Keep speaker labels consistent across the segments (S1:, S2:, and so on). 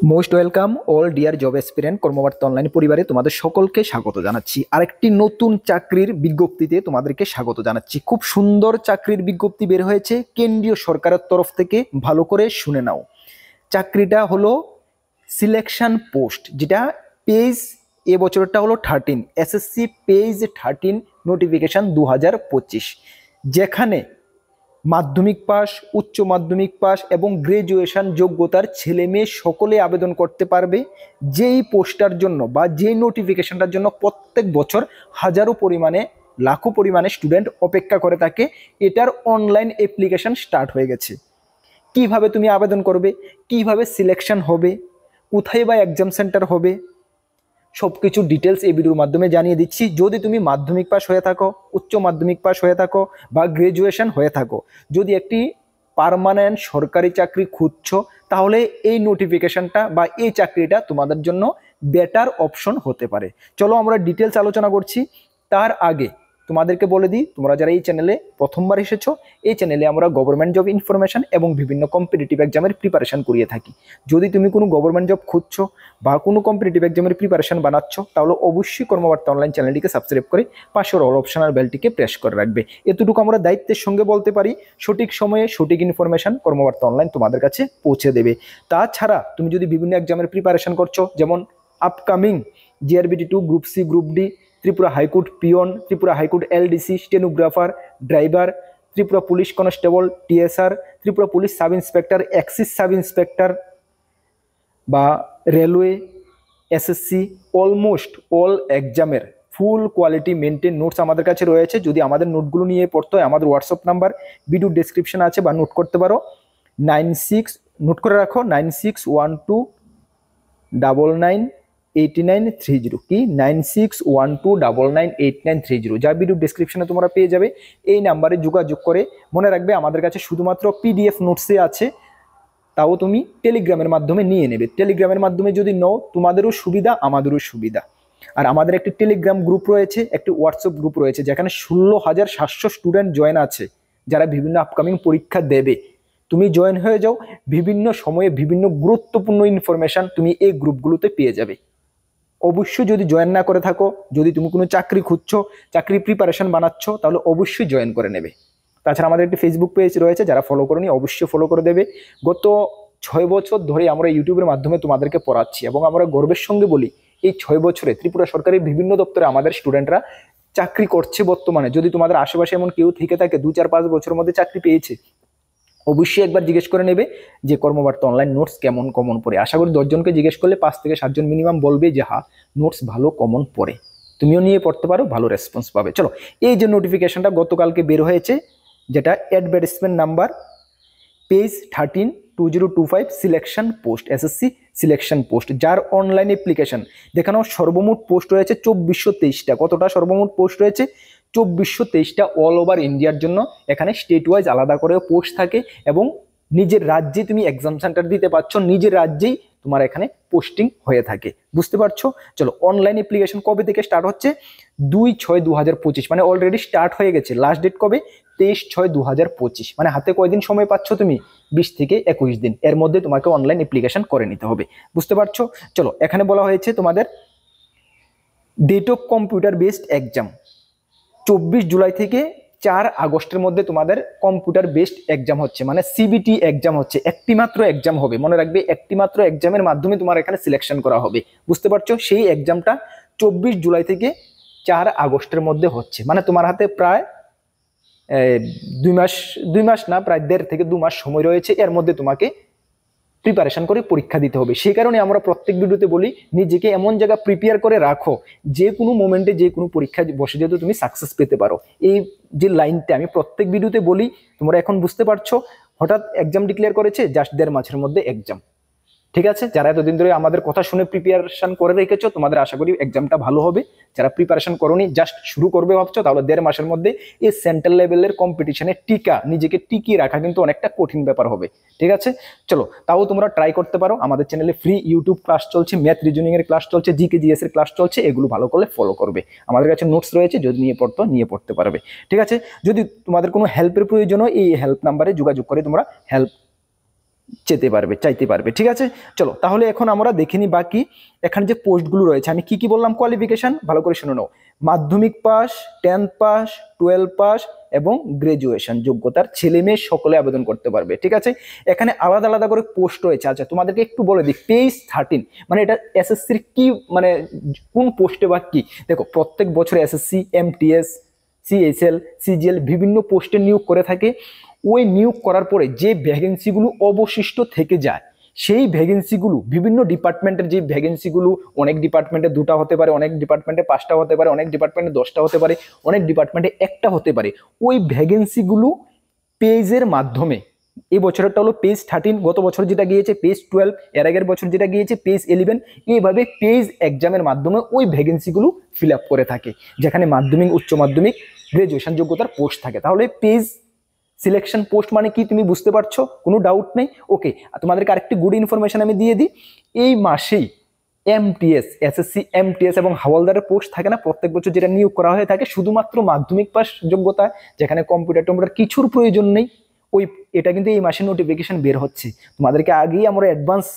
S1: Most welcome all dear job aspirant Karmabarta online পরিবারে তোমাদের সকলকে স্বাগত জানাচ্ছি। আরেকটি নতুন চাকরির বিজ্ঞপ্তিতে তোমাদেরকে স্বাগত জানাচ্ছি। খুব সুন্দর চাকরির বিজ্ঞপ্তি বের হয়েছে কেন্দ্রীয় সরকারের তরফ থেকে, ভালো করে শুনে নাও। চাকরিটা হলো সিলেকশন পোস্ট, যেটা পেজ এ বছরটা হলো 13 এসএসসি পেজ 13 নোটিফিকেশন 2025, যেখানে মাধ্যমিক পাস, উচ্চ মাধ্যমিক পাস এবং গ্রাজুয়েশন যোগ্যতার ছেলে মেয়ে সকলে আবেদন করতে পারবে। যেই পোস্টার জন্য বা যেই নোটিফিকেশনটার জন্য প্রত্যেক বছর হাজারো পরিমাণে, লাখো পরিমাণে স্টুডেন্ট অপেক্ষা করে থাকে, এটার অনলাইন অ্যাপ্লিকেশন স্টার্ট হয়ে গেছে। কিভাবে তুমি আবেদন করবে, কিভাবে সিলেকশন হবে, কোথায় বা এক্সাম সেন্টার হবে, সব কিছু ডিটেলস এই ভিডিওর মাধ্যমে জানিয়ে দিচ্ছি। যদি তুমি মাধ্যমিক পাস হয়ে থাকো, উচ্চ মাধ্যমিক পাস হয়ে থাকো বা গ্রাজুয়েশন হয়ে থাকো, যদি একটি পার্মানেন্ট সরকারি চাকরি খুঁজছো, তাহলে এই নোটিফিকেশনটা বা এই চাকরিটা তোমাদের জন্য বেটার অপশন হতে পারে। চলো আমরা ডিটেলস আলোচনা করছি। তার আগে তোমাদেরকে বলে দিই, তোমরা যারা এই চ্যানেলে প্রথমবার এসেছো, এই চ্যানেলে আমরা গভর্নমেন্ট জব ইনফরমেশন এবং বিভিন্ন কম্পিটিটিভ এক্সামের প্রিপারেশন করিয়ে থাকি। যদি তুমি কোনো গভর্নমেন্ট জব খুঁজছো বা কোনো কম্পিটিটিভ এক্সামের প্রিপারেশন বানাচ্ছ, তাহলে অবশ্যই কর্মবার্তা অনলাইন চ্যানেলটিকে সাবস্ক্রাইব করে পাশের অল অপশনাল বেলটিকে প্রেস করে রাখবে। এতটুকু আমরা দায়িত্বের সঙ্গে বলতে পারি, সঠিক সময়ে সঠিক ইনফরমেশন কর্মবার্তা অনলাইন তোমাদের কাছে পৌঁছে দেবে। তাছাড়া তুমি যদি বিভিন্ন এক্সামের প্রিপারেশন করছো, যেমন upcoming JRBT 2, group C, group D, Tripura high court peon, Tripura high court LDC, stenographer, driver, Tripura police constable, TSR, Tripura police sub inspector, excise sub inspector বা রেলওয়ে, এসএসসি, অলমোস্ট অল এক্সামের ফুল কোয়ালিটি মেনটেন নোটস আমাদের কাছে রয়েছে। যদি আমাদের নোটগুলো নিয়ে পড়তে হয়, আমাদের হোয়াটসঅ্যাপ নাম্বার ভিডিও ডেসক্রিপশন আছে, বা নোট করতে পারো 96, নোট করে রাখো 9612998930, কি 9612998930, যা ভিডিও ডেসক্রিপশনে তোমরা পেয়ে যাবে। এই নাম্বারে যোগাযোগ করে, মনে রাখবে আমাদের কাছে শুধুমাত্র পিডিএফ নোটসে আছে, তাও তুমি টেলিগ্রামের মাধ্যমে নিয়ে নেবে। টেলিগ্রামের মাধ্যমে যদি নাও, তোমাদেরও সুবিধা আমাদেরও সুবিধা। আর আমাদের একটি টেলিগ্রাম গ্রুপ রয়েছে, একটি হোয়াটসঅ্যাপ গ্রুপ রয়েছে, যেখানে 16,700 স্টুডেন্ট জয়েন আছে, যারা বিভিন্ন আপকামিং পরীক্ষা দেবে। তুমি জয়েন হয়ে যাও, বিভিন্ন সময়ে বিভিন্ন গুরুত্বপূর্ণ ইনফরমেশন তুমি এই গ্রুপগুলোতে পেয়ে যাবে। অবশ্যই যদি জয়েন না করে থাকো, যদি তুমি কোনো চাকরি খুঁজছো, চাকরি প্রিপারেশন বানাচ্ছ, তাহলে অবশ্যই জয়েন করে নেবে। তাছাড়া আমাদের একটি ফেসবুক পেজ রয়েছে, যারা ফলো করোনি অবশ্যই ফলো করে দেবে। গত 6 বছর ধরে আমরা ইউটিউবের মাধ্যমে তোমাদেরকে পড়াচ্ছি, এবং আমরা গর্বের সঙ্গে বলি, এই 6 বছরে ত্রিপুরা সরকারের বিভিন্ন দপ্তরে আমাদের স্টুডেন্টরা চাকরি করছে। বর্তমানে যদি তোমাদের আশেপাশে এমন কেউ থেকে থাকে 2-4-5 বছরের মধ্যে চাকরি পেয়েছে, অবশ্যই একবার জিজ্ঞেস করে নেবে যে কর্মবার্তা অনলাইন নোটস কেমন কমন পড়ে। আশা করি 10 জনকে জিজ্ঞেস করলে 5 থেকে 7 জন মিনিমাম বলবে যে হ্যাঁ, নোটস ভালো কমন পড়ে, তুমিও নিয়ে পড়তে পারো, ভালো রেসপন্স পাবে। চলো, এই যে নোটিফিকেশনটা গতকালকে বের হয়েছে, যেটা advertisement number page 13/2025 selection post, SSC selection post, যার অনলাইন অ্যাপ্লিকেশন দেখানো সর্বমোট পোস্ট রয়েছে 2423টা। কতটা সর্বমোট পোস্ট রয়েছে? 2423টা, অল ওভার ইন্ডিয়ার জন্য। এখানে স্টেট ওয়াইজ আলাদা করে পোস্ট থাকে, এবং নিজের রাজ্যে তুমি এক্সাম সেন্টার দিতে পারছো, নিজের রাজ্যেই তোমার এখানে পোস্টিং হয়ে থাকে। বুঝতে পারছো? চলো, অনলাইন অ্যাপ্লিকেশন কবে থেকে স্টার্ট হচ্ছে? 2/6/2025, মানে অলরেডি স্টার্ট হয়ে গেছে। লাস্ট ডেট কবে? 23/6/2025, মানে হাতে কয়দিন সময় পাচ্ছ তুমি? 20 থেকে 21 দিন, এর মধ্যে তোমাকে অনলাইন অ্যাপ্লিকেশন করে নিতে হবে। বুঝতে পারছো? চলো, এখানে বলা হয়েছে তোমাদের date of computer based exam 24 July থেকে 4 আগস্টের মধ্যে তোমাদের কম্পিউটার বেসড এক্সাম হচ্ছে, মানে সিবিটি এক্সাম হচ্ছে। একটি মাত্র এক্সাম হবে, মনে রাখবে, একটি মাত্র এক্সামের মাধ্যমে তোমার এখানে সিলেকশন করা হবে। বুঝতে পারছো? সেই এক্সামটা 24 জুলাই থেকে 4 আগস্টের মধ্যে হচ্ছে, মানে তোমার হাতে প্রায় 2 মাস না, প্রায় 1.5 থেকে 2 মাস সময় রয়েছে। এর মধ্যে তোমাকে প্রিপারেশন করে পরীক্ষা দিতে হবে। সেই কারণে আমরা প্রত্যেক ভিডিওতে বলি, নিজেকে এমন জায়গা প্রিপেয়ার করে রাখো, যে কোনো মোমেন্টে যে কোনো পরীক্ষা বসে যেহেতু তুমি সাকসেস পেতে পারো। এই যে লাইনটা আমি প্রত্যেক ভিডিওতে বলি, তোমরা এখন বুঝতে পারছো। হঠাৎ এক্সাম ডিক্লেয়ার করেছে, জাস্ট 1.5 মাসের মধ্যে এক্সাম। ঠিক আছে, যারা এতদিন ধরে আমাদের কথা শুনে প্রিপারেশন করে রেখেছো, তোমাদের আশা করি এক্সামটা ভালো হবে। যারা প্রিপারেশন করোনি, জাস্ট শুরু করবে ভাবছো, তাহলে 1.5 মাসের মধ্যে এই সেন্ট্রাল লেভেলের কম্পিটিশনে নিজেকে টিকিয়ে রাখা কিন্তু অনেকটা কঠিন ব্যাপার হবে। ঠিক আছে, চলো, তাও তোমরা ট্রাই করতে পারো। আমাদের চ্যানেলে ফ্রি ইউটিউব ক্লাস চলছে, ম্যাথ রিজনিং এর ক্লাস চলছে, জিকে জিএস এর ক্লাস চলছে, এগুলো ভালো করে ফলো করবে। আমাদের কাছে নোটস রয়েছে, যদি নিয়ে পড়তে পারবে। ঠিক আছে, যদি তোমাদের কোনো হেল্পের প্রয়োজন হয়, এই হেল্প নাম্বারে যোগাযোগ করে তোমরা হেল্প চাইতে পারবে। ঠিক আছে, চলো তাহলে এখন আমরা দেখে নিই বাকি এখানে যে পোস্টগুলো রয়েছে। আমি কি কি বললাম কোয়ালিফিকেশন, ভালো করে শুনে নাও। মাধ্যমিক পাস, 10th পাস, 12 পাস এবং গ্রাজুয়েশন যোগ্যতার ছেলে মেয়ে সকলে আবেদন করতে পারবে। ঠিক আছে, এখানে আলাদা আলাদা করে পোস্ট রয়েছে। আচ্ছা তোমাদেরকে একটু বলে দিই, পেজ 13 মানে এটা এসএসসির কি মানে কোন পোস্টে বা কি, দেখো প্রত্যেক বছর এসএসসি, এমটিএস, সিএসএল, সিজিএল বিভিন্ন পোস্টে নিয়োগ করে থাকে। ওই নিয়োগ করার পরে যে ভ্যাকেন্সিগুলো অবশিষ্ট থেকে যায়, সেই ভ্যাকেন্সিগুলো বিভিন্ন ডিপার্টমেন্টের যে ভ্যাকেন্সিগুলো, অনেক ডিপার্টমেন্টে 2টা হতে পারে, অনেক ডিপার্টমেন্টে 5টা হতে পারে, অনেক ডিপার্টমেন্টে 10টা হতে পারে, অনেক ডিপার্টমেন্টে 1টা হতে পারে। ওই ভ্যাকেন্সিগুলো পেজের মাধ্যমে, এই বছরটা হলো পেজ 13, গত বছর যেটা গিয়েছে পেজ 12, এর আগের বছর যেটা গিয়েছে পেজ 11, এইভাবে পেজ এক্সামের মাধ্যমে ওই ভ্যাকেন্সিগুলো ফিল আপ করে থাকে, যেখানে মাধ্যমিক, উচ্চ মাধ্যমিক, গ্রাজুয়েশন যোগ্যতার পোস্ট থাকে। তাহলে পেজ সিলেকশন পোস্ট মানে কি তুমি বুঝতে পারছো, কোনো ডাউট নেই? ওকে, তোমাদেরকে আরেকটি গুড ইনফরমেশন আমি দিয়ে দিই। এই মাসেই এমটিএস, এসএসসি, এমটিএস এবং হাওলদারের পোস্ট থাকে না প্রত্যেক বছর, যেটা নিয়োগ করা হয়ে থাকে শুধুমাত্র মাধ্যমিক পাস যোগ্যতা, যেখানে কম্পিউটার কিছুর প্রয়োজন নেই, ওই এটা কিন্তু এই মাসে নোটিফিকেশন বের হচ্ছে। তোমাদেরকে আগেই আমরা অ্যাডভান্স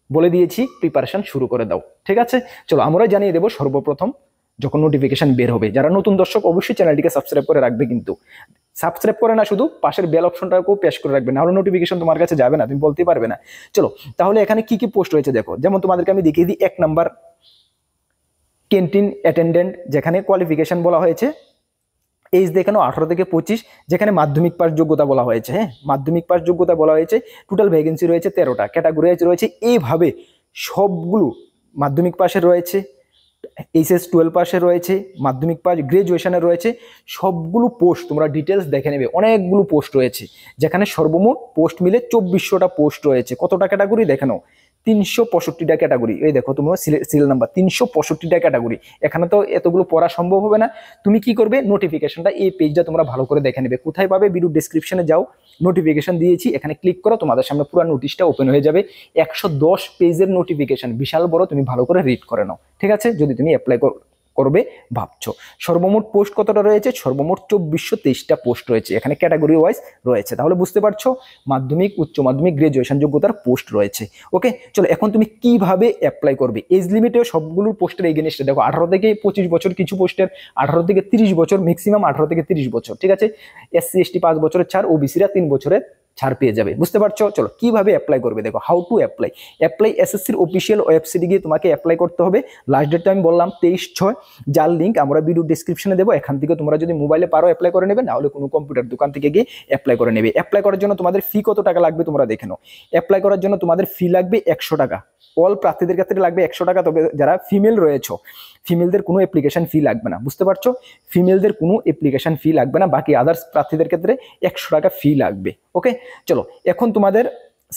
S1: বলে দিয়েছি, প্রিপারেশন শুরু করে দাও। ঠিক আছে, চলো আমরা জানিয়ে দেবো সর্বপ্রথম যখন নোটিফিকেশন বের হবে। যারা নতুন দর্শক অবশ্যই চ্যানেলটিকে সাবস্ক্রাইব করে রাখবে, কিন্তু সাবস্ক্রাইব করে না শুধু পাশের বেল অপশনটাকেও প্রেস করে রাখবে, নাহলে নোটিফিকেশন তোমার কাছে যাবে না, তুমি বলতে পারবে না। চলো তাহলে এখানে কি কি পোস্ট রয়েছে দেখো। যেমন তোমাদেরকে আমি দেখিয়ে দিই, 1 নাম্বার ক্যান্টিন অ্যাটেন্ডেন্ট, যেখানে কোয়ালিফিকেশন বলা হয়েছে এজ দেখানো 18 থেকে 25, যেখানে মাধ্যমিক পাস যোগ্যতা বলা হয়েছে। হ্যাঁ, মাধ্যমিক পাস যোগ্যতা বলা হয়েছে। টোটাল ভ্যাকেন্সি রয়েছে 13টা, ক্যাটাগরি রয়েছে এইভাবে সবগুলো মাধ্যমিক পাশের রয়েছে, এইচএস 12 পাশের রয়েছে, মাধ্যমিক পাস, গ্রাজুয়েশনের রয়েছে। সবগুলো পোস্ট তোমরা ডিটেলস দেখে নেবে, অনেকগুলো পোস্ট রয়েছে, যেখানে সর্বমোট পোস্ট মিলে 2400টা পোস্ট রয়েছে। কতটা ক্যাটাগরি দেখে নাও, 365টা ক্যাটাগরি। এই দেখো তোমার সিরিয়াল নাম্বার 365টা ক্যাটাগরি। এখানে তো এতগুলো পড়া সম্ভব হবে না। তুমি কি করবে, নোটিফিকেশনটা এই পেজটা তোমরা ভালো করে দেখে নেবে। কোথায় পাবে, ভিডিও ডেসক্রিপশনে যাও, নোটিফিকেশন দিয়েছি, এখানে ক্লিক করো, তোমাদের সামনে পুরো নোটিশটা ওপেন হয়ে যাবে। 110 পেজের নোটিফিকেশন, বিশাল বড়, তুমি ভালো করে রিড করে নাও। ঠিক আছে, যদি তুমি অ্যাপ্লাই করবে ভাবছো। সর্বমোট পোস্ট কতটা রয়েছে, সর্বমোট 2423টা পোস্ট রয়েছে, এখানে ক্যাটাগরি ওয়াইজ রয়েছে। তাহলে বুঝতে পারছো মাধ্যমিক, উচ্চ মাধ্যমিক, গ্রাজুয়েশন যোগ্যতার পোস্ট রয়েছে। ওকে, চলো এখন তুমি কিভাবে অ্যাপ্লাই করবে। এজ লিমিটেও সবগুলোর পোস্টের এগেনস্টে দেখো 18 থেকে 25 বছর, কিছু পোস্টের 18 থেকে 30 বছর, ম্যাক্সিমাম 18 থেকে 30 বছর। ঠিক আছে, এসসি এসটি 5 বছরের ছাড়, ওবিসিরা 3 বছরের ছাড় পেয়ে যাবে। বুঝতে পারছো, চলো কিভাবে অ্যাপ্লাই করবে দেখো। হাউ টু অ্যাপ্লাই এসএসসির অফিসিয়াল ওয়েবসাইটে গিয়ে তোমাকে অ্যাপ্লাই করতে হবে। লাস্ট ডেটটা আমি বললাম 23/6, যার লিঙ্ক আমরা ভিডিও ডেসক্রিপশনে দেবো। এখান থেকে তোমরা যদি মোবাইলে পারো অ্যাপ্লাই করে নেবে, না হলে কোনো কম্পিউটার দোকান থেকে গিয়ে অ্যাপ্লাই করে নেবে। অ্যাপ্লাই করার জন্য তোমাদের ফি কত টাকা লাগবে তোমরা দেখে নাও। অ্যাপ্লাই করার জন্য তোমাদের ফি লাগবে 100 টাকা। অল প্রার্থীদের ক্ষেত্রে লাগবে 100 টাকা, তবে যারা ফিমেল রয়েছে, ফিমেলদের কোনো অ্যাপ্লিকেশন ফি লাগবে না। বুঝতে পারছো, ফিমেলদের কোনো অ্যাপ্লিকেশন ফি লাগবে না, বাকি আদার্স প্রার্থীদের ক্ষেত্রে 100 টাকা ফি লাগবে। ওকে, চলো এখন তোমাদের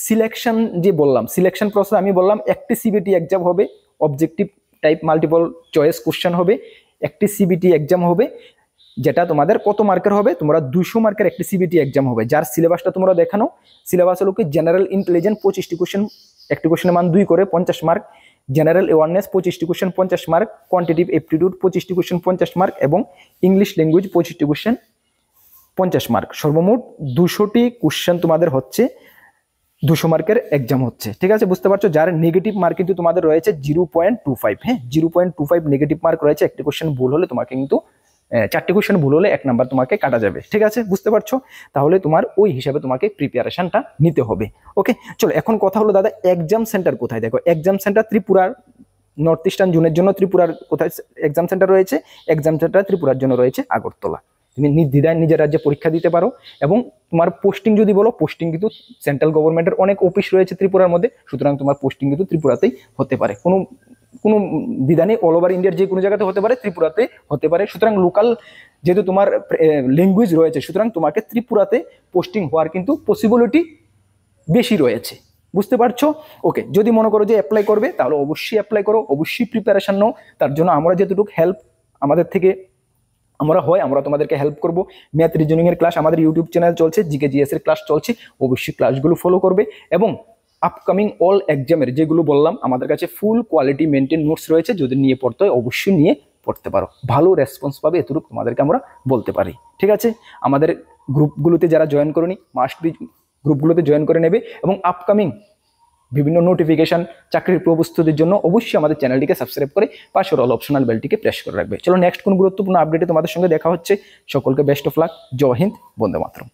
S1: সিলেকশন যে বললাম, সিলেকশন প্রসেস আমি বললাম, একটি সিবিটি এক্সাম হবে, objective type multiple choice question হবে, একটি সিবিটি এক্সাম হবে, যেটা তোমাদের কত মার্কের হবে, তোমরা 200 মার্কের একটি সিবিটি এক্সাম হবে, যার সিলেবাসটা তোমরা দেখানো। সিলেবাস হলো কি, জেনারেল ইন্টেলিজেন্স 25টি কোশ্চেন, একটি কোশ্চেনের মান 2 করে 50 মার্ক, জেনারেল অ্যাওয়ারনেস 25টি কোশ্চেন 50 মার্ক, কোয়ান্টিটিভ এপ্টিটিউড 25টি কোশ্চেন 50 মার্ক এবং ইংলিশ ল্যাঙ্গুয়েজ 25টি কোশ্চেন 50 মার্ক। সর্বমোট 200টি কোশ্চেন তোমাদের হচ্ছে, 200 মার্কের এক্সাম হচ্ছে। ঠিক আছে, বুঝতে পারছো, যার নেগেটিভ মার্ক কিন্তু তোমাদের রয়েছে 0.25। হ্যাঁ, 0.25 নেগেটিভ মার্ক রয়েছে। একটি কোশ্চেন ভুল হলে তোমাকে কিন্তু 4টি কোশ্চেন ভুল হলে 1 নাম্বার তোমাকে কাটা যাবে। ঠিক আছে, বুঝতে পারছো, তাহলে তোমার ওই হিসাবে তোমাকে প্রিপারেশনটা নিতে হবে। ওকে, চলো এখন কথা হলো দাদা, এক্সাম সেন্টার কোথায় দেখো। এক্সাম সেন্টার ত্রিপুরার নর্থ ইস্টার্ন জোনের জন্য ত্রিপুরার কোথায় এক্সাম সেন্টার রয়েছে, এক্সাম সেন্টার ত্রিপুরার জন্য রয়েছে আগরতলা। তুমি নির্দ্বিধায় নিজের রাজ্যে পরীক্ষা দিতে পারো। এবং তোমার পোস্টিং যদি বলো, পোস্টিং কিন্তু সেন্ট্রাল গভর্নমেন্টের অনেক অফিস রয়েছে ত্রিপুরার মধ্যে, সুতরাং তোমার পোস্টিং কিন্তু ত্রিপুরাতেই হতে পারে, কোনো দ্বিধা নেই। অল ওভার ইন্ডিয়ার যে কোনো জায়গাতে হতে পারে, ত্রিপুরাতে হতে পারে। সুতরাং লোকাল যেহেতু তোমার ল্যাঙ্গুয়েজ রয়েছে, সুতরাং তোমাকে ত্রিপুরাতে পোস্টিং হওয়ার কিন্তু পসিবিলিটি বেশি রয়েছে। বুঝতে পারছো? ওকে, যদি মনে করো যে অ্যাপ্লাই করবে, তাহলে অবশ্যই অ্যাপ্লাই করো, অবশ্যই প্রিপারেশন নাও। তার জন্য আমরা যেটুকু হেল্প আমাদের থেকে আমরা তোমাদেরকে হেল্প করব। ম্যাথ রিজনিং এর ক্লাস আমাদের ইউটিউব চ্যানেল চলছে, জিকে জিএস এর ক্লাস চলছে, অবশ্যই ক্লাসগুলো ফলো করবে। এবং আপকামিং অল এক্সামের যেগুলো বললাম, আমাদের কাছে ফুল কোয়ালিটি মেনটেন নোটস রয়েছে, যদি নিয়ে পড়তে হয় অবশ্যই নিয়ে পড়তে পারো, ভালো রেসপন্স পাবে, এতটুকু তোমাদেরকে আমরা বলতে পারি। ঠিক আছে, আমাদের গ্রুপগুলোতে যারা জয়েন করনি, মাস্ট বি গ্রুপগুলোতে জয়েন করে নেবে এবং আপকামিং বিভিন্ন নোটিফিকেশন চাকরির প্রস্তুতির জন্য অবশ্যই আমাদের চ্যানেলটিকে সাবস্ক্রাইব করে পাশের অল অপশনাল বেলটিকে প্রেস করে রাখবে। চলো নেক্সট কোন গুরুত্বপূর্ণ আপডেটে তোমাদের সঙ্গে দেখা হচ্ছে। সকলকে বেস্ট অফ লাক। জয় হিন্দ, বন্দে মাতরম।